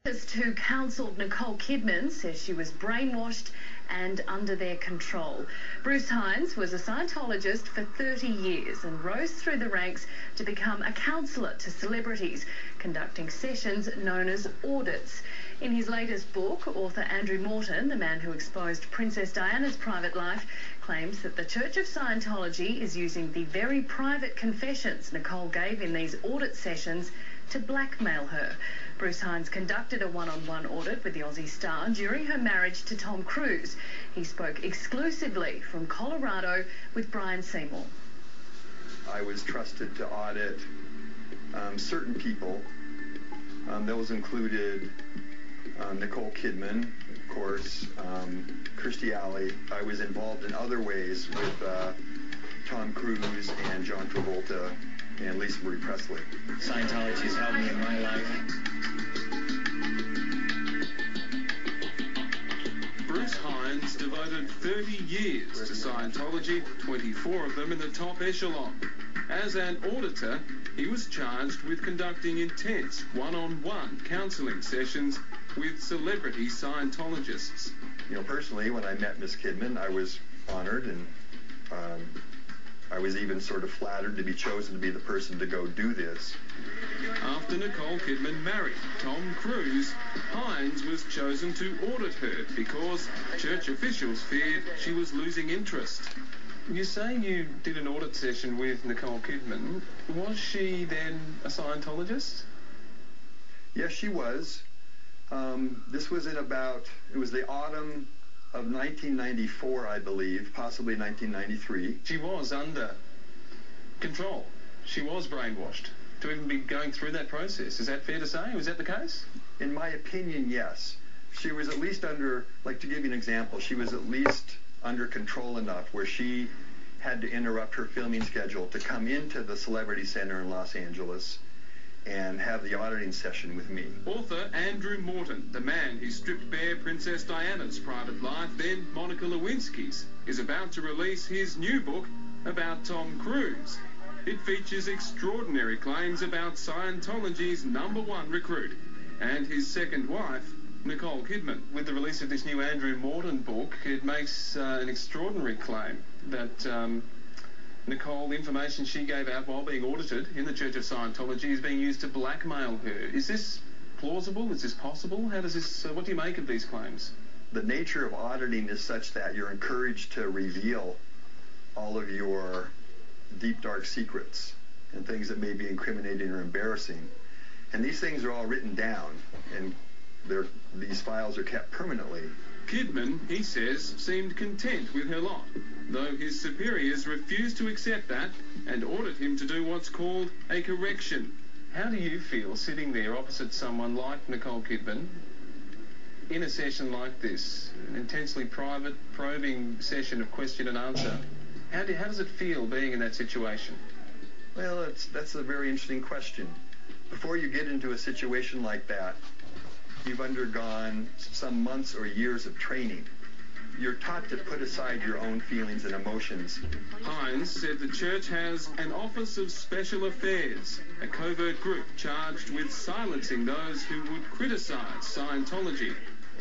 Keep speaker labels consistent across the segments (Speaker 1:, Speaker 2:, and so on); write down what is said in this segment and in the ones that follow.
Speaker 1: Who counselled Nicole Kidman says she was brainwashed and under their control. Bruce Hines was a Scientologist for 30 years and rose through the ranks to become a counsellor to celebrities, conducting sessions known as audits. In his latest book, author Andrew Morton, the man who exposed Princess Diana's private life, claims that the Church of Scientology is using the very private confessions Nicole gave in these audit sessions to blackmail her. Bruce Hines conducted a one-on-one audit with the Aussie star during her marriage to Tom Cruise. He spoke exclusively from Colorado with Brian Seymour.
Speaker 2: I was trusted to audit certain people. Those included Nicole Kidman, of course, Kirstie Alley. I was involved in other ways with Tom Cruise and John Travolta and Lisa Marie Presley.
Speaker 3: Scientology has helped me in my life.
Speaker 4: Bruce Hines devoted 30 years to Scientology, 24 of them in the top echelon. As an auditor, he was charged with conducting intense one-on-one counselling sessions with celebrity Scientologists.
Speaker 2: You know, personally, when I met Miss Kidman, I was honored, and I was even sort of flattered to be chosen to be the person to go do this.
Speaker 4: After Nicole Kidman married Tom Cruise, Hines was chosen to audit her because church officials feared she was losing interest.
Speaker 5: You say you did an audit session with Nicole Kidman. Was she then a Scientologist?
Speaker 2: Yes, she was. This was it was the autumn of 1994, I believe, possibly 1993.
Speaker 5: She was under control. She was brainwashed to even be going through that process. Is that fair to say? Was that the case?
Speaker 2: In my opinion, yes. She was at least under, like to give you an example, she was at least under control enough where she had to interrupt her filming schedule to come into the Celebrity Center in Los Angeles and have the auditing session with me.
Speaker 4: Author Andrew Morton, the man who stripped bare Princess Diana's private life, then Monica Lewinsky's, is about to release his new book about Tom Cruise. It features extraordinary claims about Scientology's #1 recruit and his second wife, Nicole Kidman.
Speaker 5: With the release of this new Andrew Morton book, it makes an extraordinary claim that Nicole, the information she gave out while being audited in the Church of Scientology is being used to blackmail her. Is this plausible? Is this possible? How does this, what do you make of these claims?
Speaker 2: The nature of auditing is such that you're encouraged to reveal all of your deep, dark secrets and things that may be incriminating or embarrassing. And these things are all written down, and these files are kept permanently.
Speaker 4: Kidman, he says, seemed content with her lot, though his superiors refused to accept that and ordered him to do what's called a correction.
Speaker 5: How do you feel sitting there opposite someone like Nicole Kidman in a session like this, an intensely private, probing session of question and answer? How does it feel being in that situation?
Speaker 2: Well, that's a very interesting question. Before you get into a situation like that, you've undergone some months or years of training. You're taught to put aside your own feelings and emotions.
Speaker 4: Hines said the church has an Office of Special Affairs, a covert group charged with silencing those who would criticize Scientology.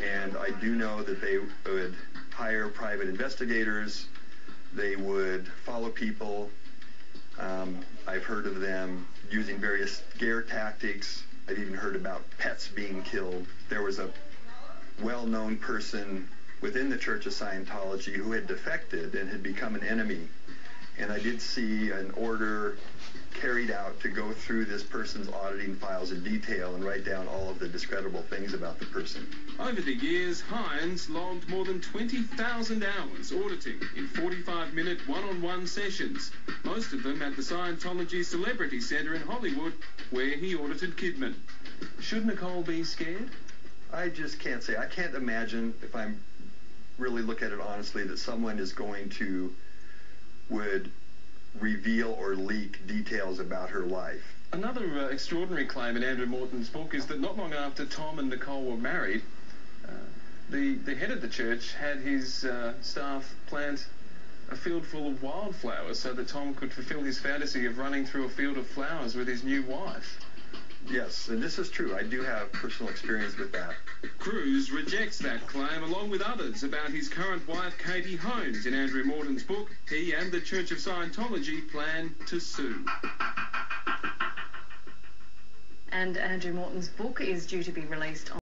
Speaker 2: And I do know that they would hire private investigators. They would follow people. I've heard of them using various scare tactics. I've even heard about pets being killed. There was a well-known person within the Church of Scientology who had defected and had become an enemy. And I did see an order carried out to go through this person's auditing files in detail and write down all of the discreditable things about the person.
Speaker 4: Over the years, Hines logged more than 20,000 hours auditing in 45-minute one-on-one sessions, most of them at the Scientology Celebrity Center in Hollywood, where he audited Kidman.
Speaker 5: Should Nicole be scared?
Speaker 2: I just can't say. I can't imagine, if I really look at it honestly, that someone would reveal or leak details about her life.
Speaker 5: Another extraordinary claim in Andrew Morton's book is that not long after Tom and Nicole were married, the head of the church had his staff plant a field full of wildflowers so that Tom could fulfill his fantasy of running through a field of flowers with his new wife.
Speaker 2: Yes, and this is true. I do have personal experience with that.
Speaker 4: Cruz rejects that claim along with others about his current wife Katie Holmes. In Andrew Morton's book, he and the Church of Scientology plan to sue.
Speaker 1: And Andrew Morton's book is due to be released on